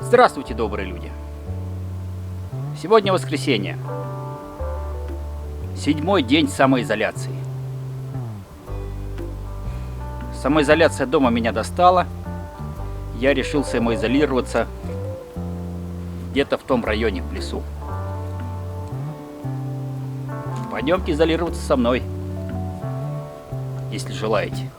Здравствуйте, добрые люди! Сегодня воскресенье. 7-й день самоизоляции. Самоизоляция дома меня достала. Я решил самоизолироваться где-то в том районе, в лесу. Пойдемте изолироваться со мной, если желаете.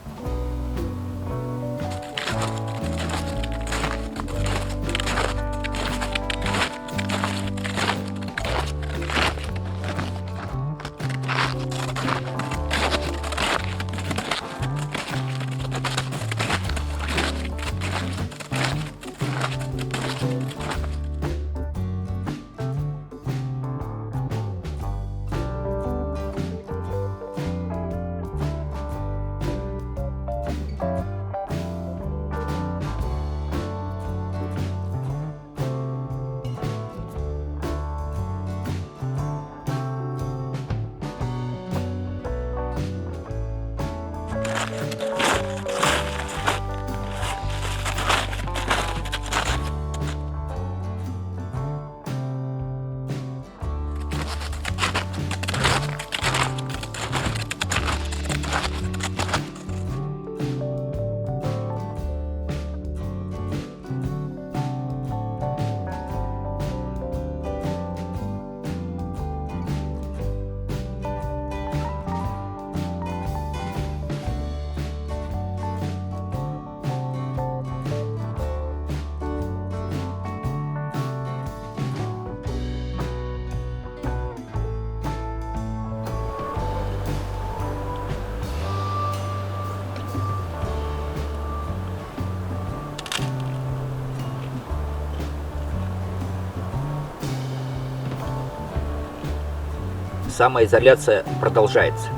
Самоизоляция продолжается.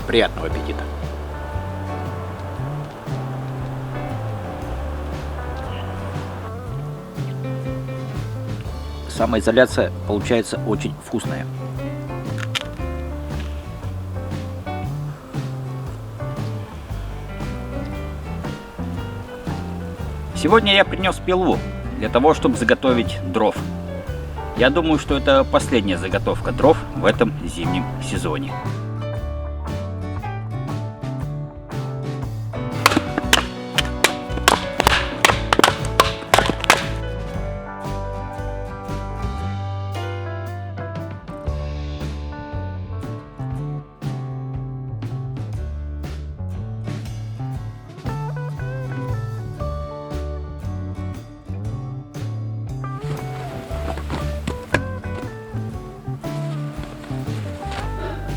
Приятного аппетита! Самоизоляция получается очень вкусная. Сегодня я принес пилу для того, чтобы заготовить дров. Я думаю, что это последняя заготовка дров в этом зимнем сезоне.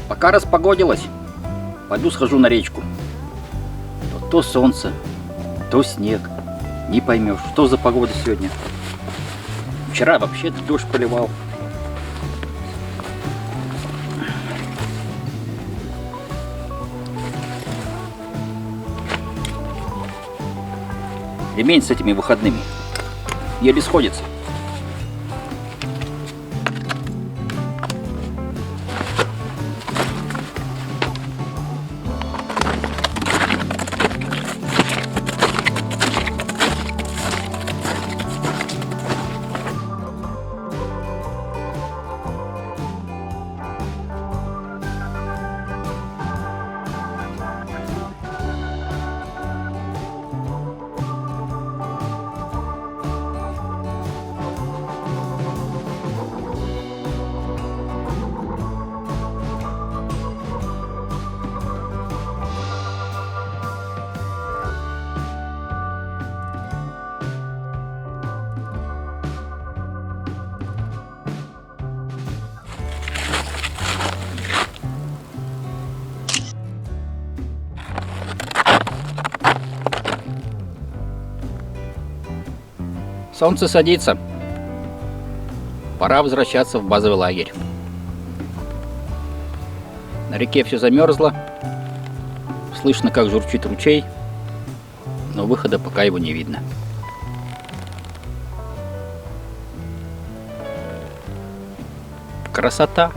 Пока распогодилось, пойду схожу на речку. То солнце, то снег. Не поймешь, что за погода сегодня. Вчера вообще дождь поливал. Ремень с этими выходными еле сходится. Солнце садится. Пора возвращаться в базовый лагерь. На реке все замерзло. Слышно, как журчит ручей, но выхода пока его не видно. Красота!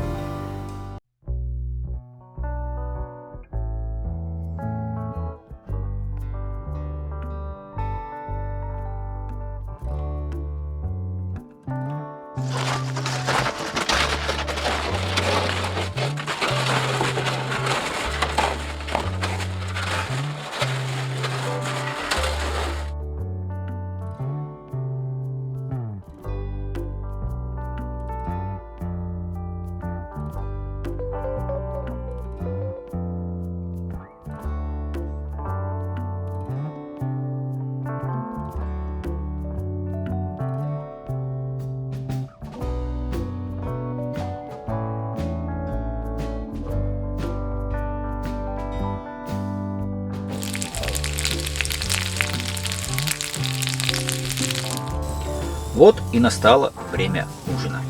Вот и настало время ужина.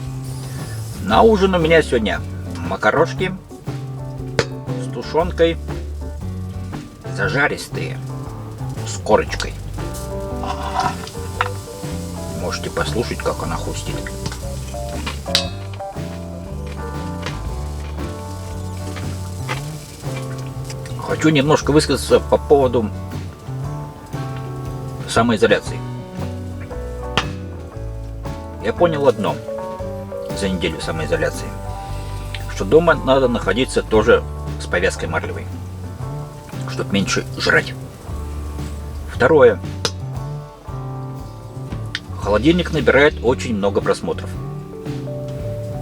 На ужин у меня сегодня макарошки с тушенкой, зажаристые, с корочкой. Можете послушать, как она хрустит. Хочу немножко высказаться по поводу самоизоляции. Я понял одно за неделю самоизоляции, что дома надо находиться тоже с повязкой марлевой, чтобы меньше жрать. Второе. Холодильник набирает очень много просмотров.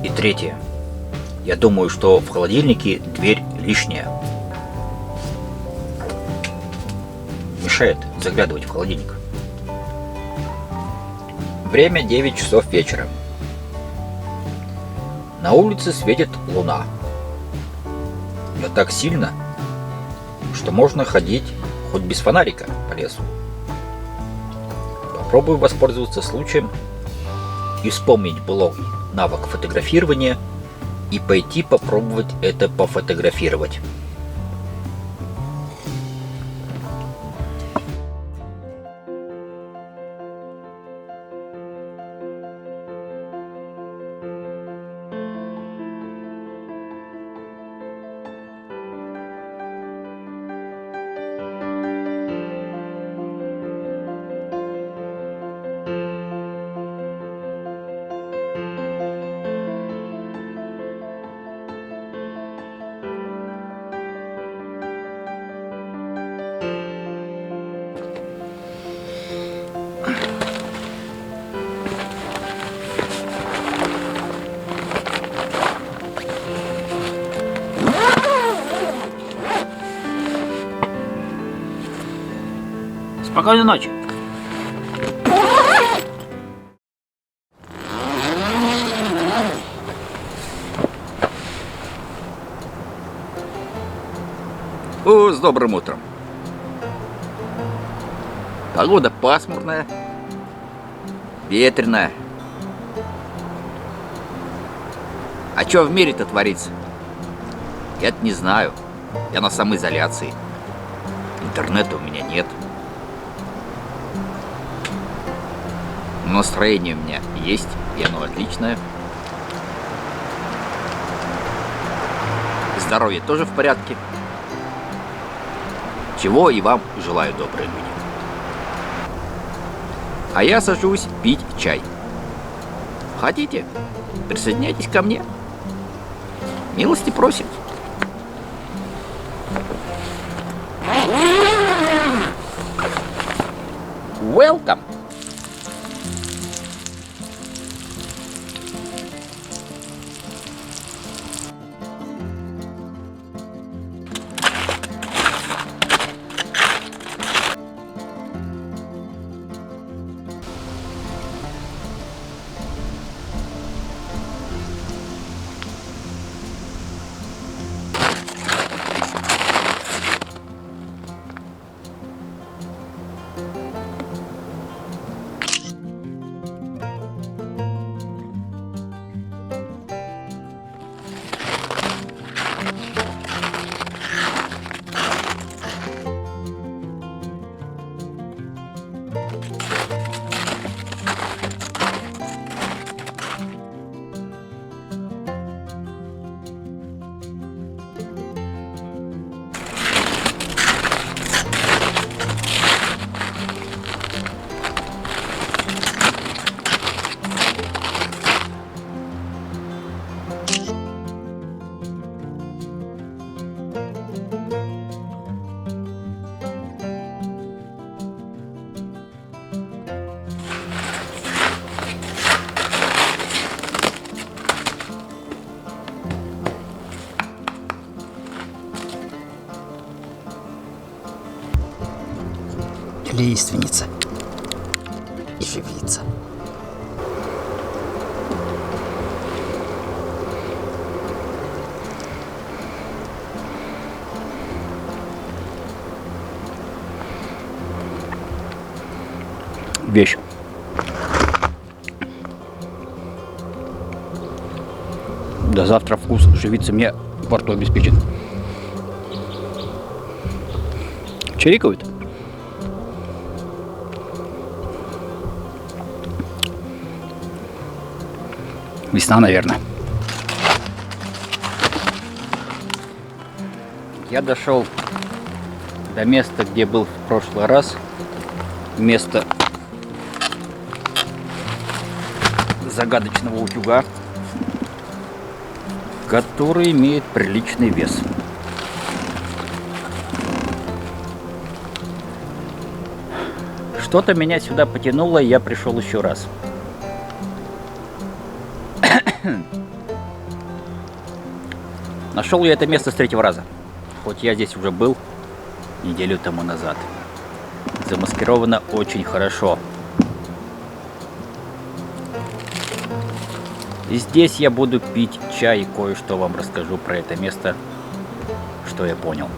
И третье. Я думаю, что в холодильнике дверь лишняя. Мешает заглядывать в холодильник. Время 9 часов вечера. На улице светит луна. Но так сильно, что можно ходить хоть без фонарика по лесу. Попробую воспользоваться случаем и вспомнить былой навык фотографирования и пойти попробовать это пофотографировать. Спокойной ночи. С добрым утром. Погода пасмурная, ветреная. А что в мире-то творится? Я-то не знаю. Я на самоизоляции. Интернета у меня нет. Настроение у меня есть, и оно отличное. Здоровье тоже в порядке. Чего и вам желаю, добрые люди. А я сажусь пить чай. Хотите? Присоединяйтесь ко мне. Милости просим. Welcome. хозяйственница и живица. Вещь. До завтра вкус живицы мне во рту обеспечен. Чирикают. Весна, наверное. Я дошел до места, где был в прошлый раз. Место загадочного утюга, который имеет приличный вес. Что-то меня сюда потянуло, и я пришел еще раз. Нашел я это место с 3-го раза, хоть я здесь уже был неделю тому назад. Замаскировано очень хорошо. И здесь я буду пить чай и кое-что вам расскажу про это место, что я понял.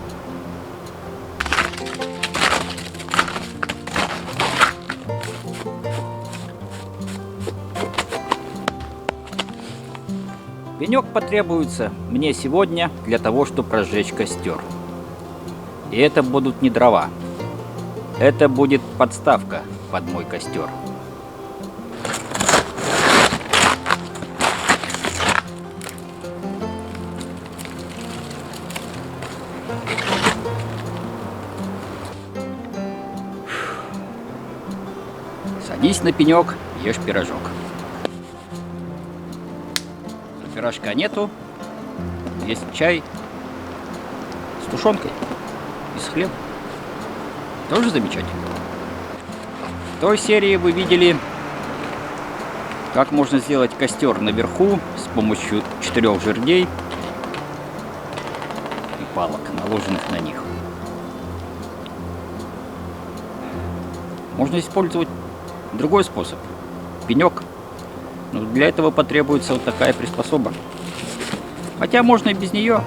Пенек потребуется мне сегодня для того, чтобы разжечь костер. И это будут не дрова. Это будет подставка под мой костер. Садись на пенек, ешь пирожок. Но пирожка нету, есть чай с тушенкой и с хлебом. Тоже замечательно. В той серии вы видели, как можно сделать костер наверху с помощью 4 жердей и палок, наложенных на них. Можно использовать другой способ. Пенек. Но для этого потребуется вот такая приспособа. Хотя можно и без нее.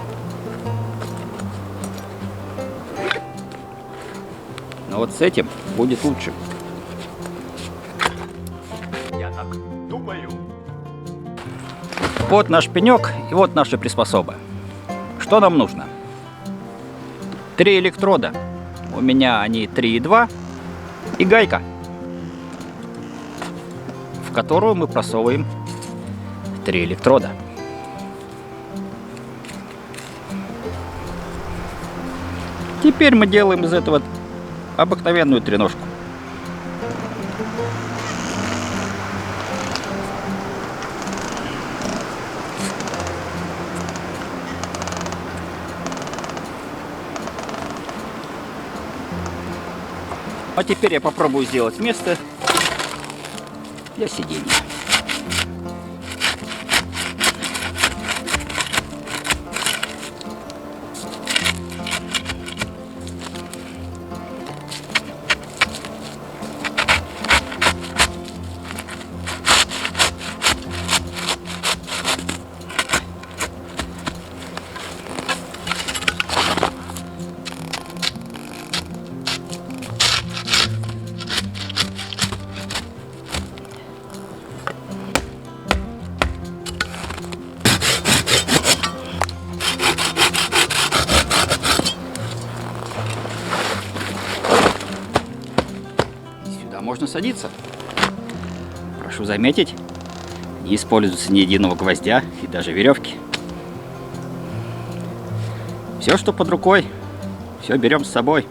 Но вот с этим будет лучше. Я так думаю. Вот наш пенек и вот наша приспособа. Что нам нужно? 3 электрода. У меня они 3,2. И гайка, в которую мы просовываем 3 электрода. Теперь мы делаем из этого обыкновенную треножку. А теперь я попробую сделать место для сидения. Можно садиться. Прошу заметить, не используется ни единого гвоздя и даже веревки. Все, что под рукой, все берем с собой.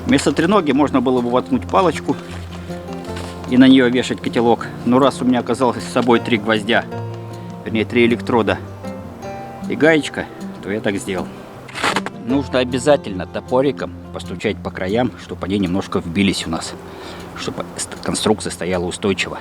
Вместо треноги можно было бы воткнуть палочку и на нее вешать котелок. Но раз у меня оказалось с собой 3 гвоздя, вернее 3 электрода и гаечка, то я так сделал. Нужно обязательно топориком постучать по краям, чтобы они немножко вбились у нас, чтобы конструкция стояла устойчиво.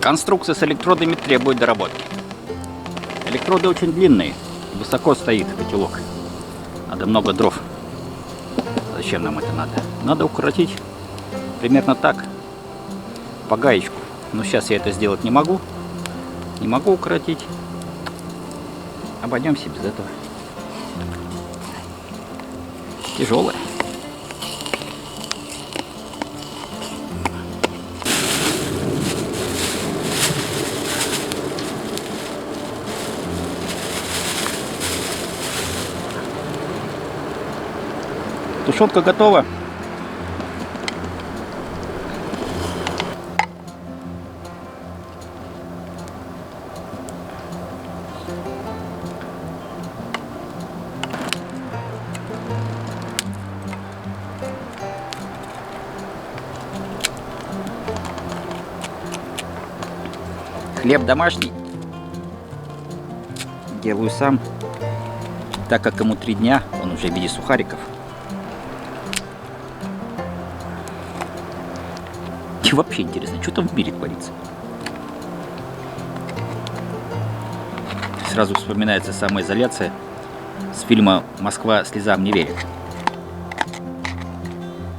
Конструкция с электродами требует доработки. Электроды очень длинные, высоко стоит котелок. Надо много дров. Зачем нам это надо? Надо укоротить примерно так, по гаечку. Но сейчас я это сделать не могу. Не могу укоротить. Обойдемся без этого. Тяжелое. Тушенка готова. Хлеб домашний. Делаю сам. Так как ему 3 дня, он уже в виде сухариков. И вообще интересно, что там в мире творится? Сразу вспоминается самоизоляция с фильма «Москва слезам не верит».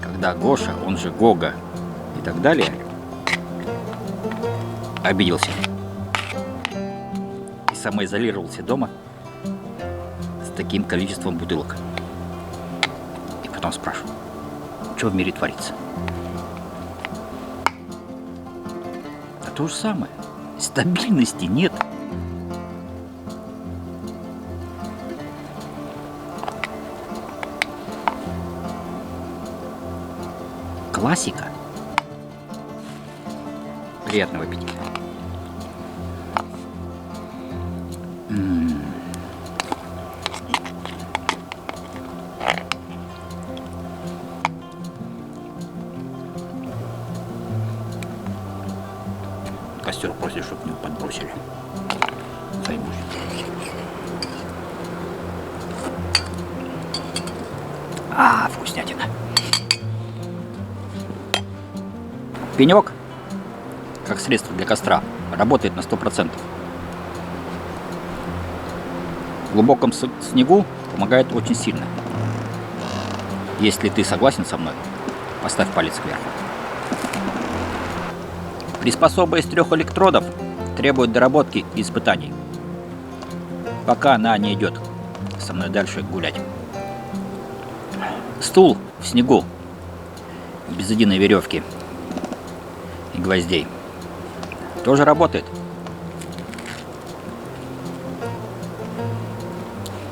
Когда Гоша, он же Гога и так далее, обиделся и самоизолировался дома с таким количеством бутылок. И потом спрашиваю, что в мире творится? А то же самое. Стабильности нет. Классика. Приятного аппетита. Костер просит, чтобы не подбросили. Займусь. Вкуснятина. Пенек, как средство для костра, работает на 100%. В глубоком снегу помогает очень сильно. Если ты согласен со мной, поставь палец кверху. Приспособа из 3 электродов требует доработки и испытаний. Пока она не идет со мной дальше гулять. Стул в снегу, без единой веревки и гвоздей, тоже работает.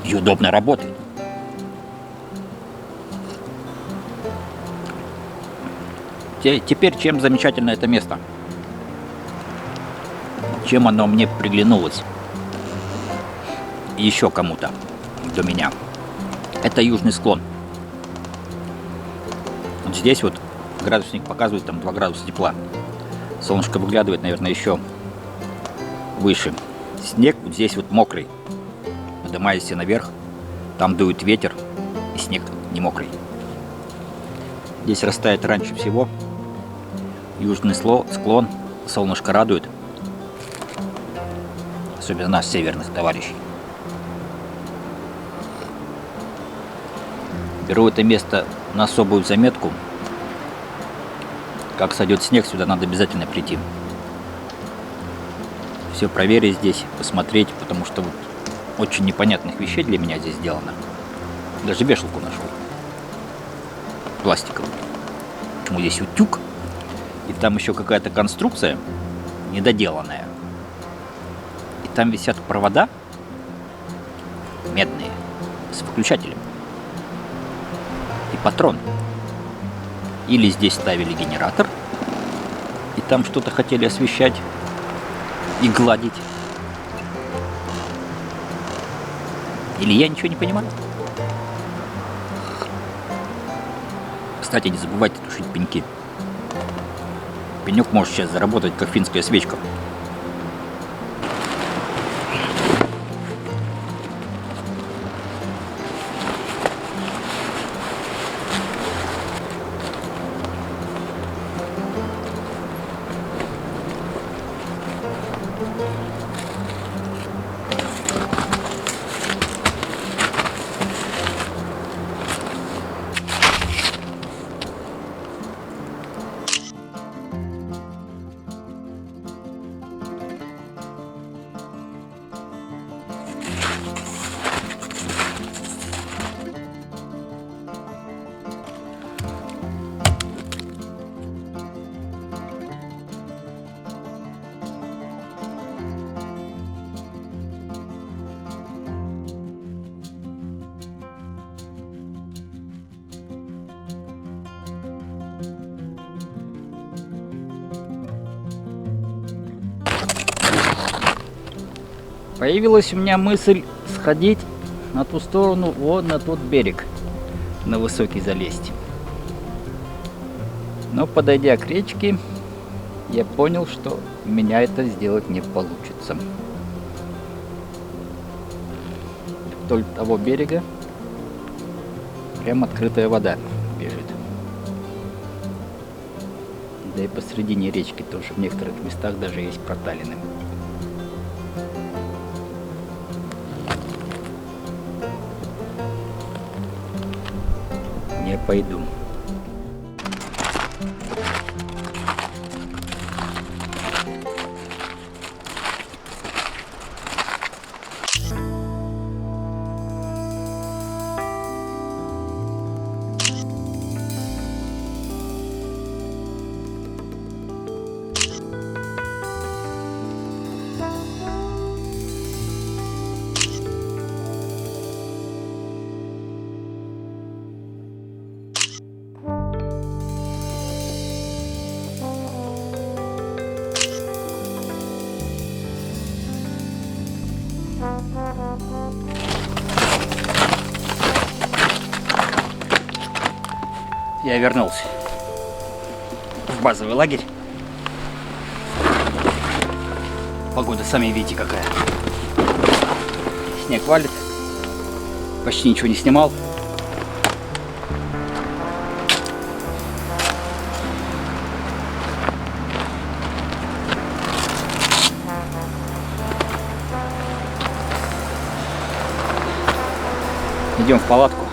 И удобно работает. Теперь чем замечательно это место? Чем оно мне приглянулось? Еще кому-то до меня. Это южный склон. Вот здесь вот градусник показывает там 2 градуса тепла. Солнышко выглядывает, наверное, еще выше. Снег вот здесь вот мокрый. Поднимаясь наверх, там дует ветер, и снег не мокрый. Здесь растает раньше всего. Южный склон, солнышко радует. Особенно нас, северных товарищей. Беру это место на особую заметку. Как сойдет снег, сюда надо обязательно прийти. Все проверить здесь, посмотреть, потому что вот очень непонятных вещей для меня здесь сделано. Даже вешалку нашел. Пластиковую. Почему здесь утюг? И там еще какая-то конструкция недоделанная. И там висят провода медные с выключателем. И патрон. Или здесь ставили генератор, и там что-то хотели освещать и гладить. Или я ничего не понимаю. Кстати, не забывайте тушить пеньки. Пенек может сейчас заработать, как финская свечка. Появилась у меня мысль сходить на ту сторону, вот на тот берег, на высокий залезть. Но подойдя к речке, я понял, что у меня это сделать не получится. Вдоль того берега прям открытая вода бежит. Да и посредине речки тоже в некоторых местах даже есть проталины. Не пойду. Я вернулся в базовый лагерь. Погода, сами видите, какая. Снег валит. Почти ничего не снимал. Идем в палатку,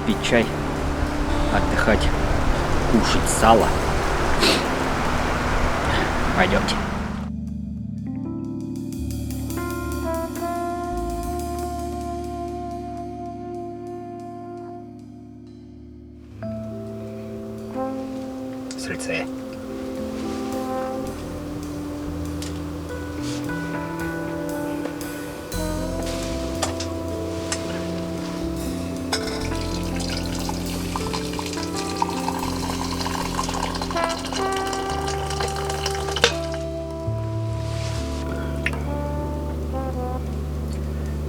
пить чай, отдыхать, кушать сало. Пойдемте. Сальце.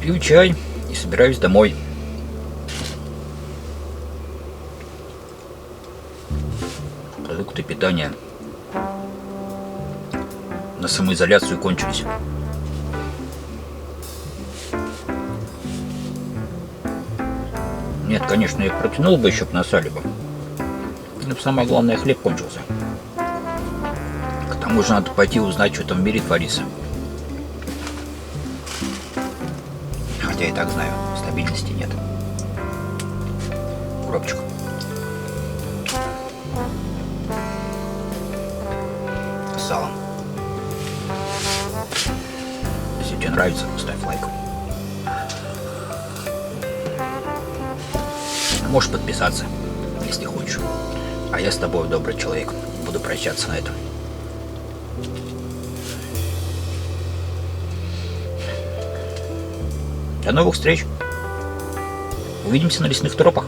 Пью чай и собираюсь домой. Продукты питания на самоизоляцию кончились. Нет, конечно, я протянул бы еще насали бы. Но самое главное, хлеб кончился. К тому же надо пойти узнать, что там в мире творится. Хотя и так знаю, стабильности нет. Укропчик. С салом. Если тебе нравится, ставь лайк. Можешь подписаться, если хочешь. А я с тобой, добрый человек, буду прощаться на этом. До новых встреч. Увидимся на лесных тропах.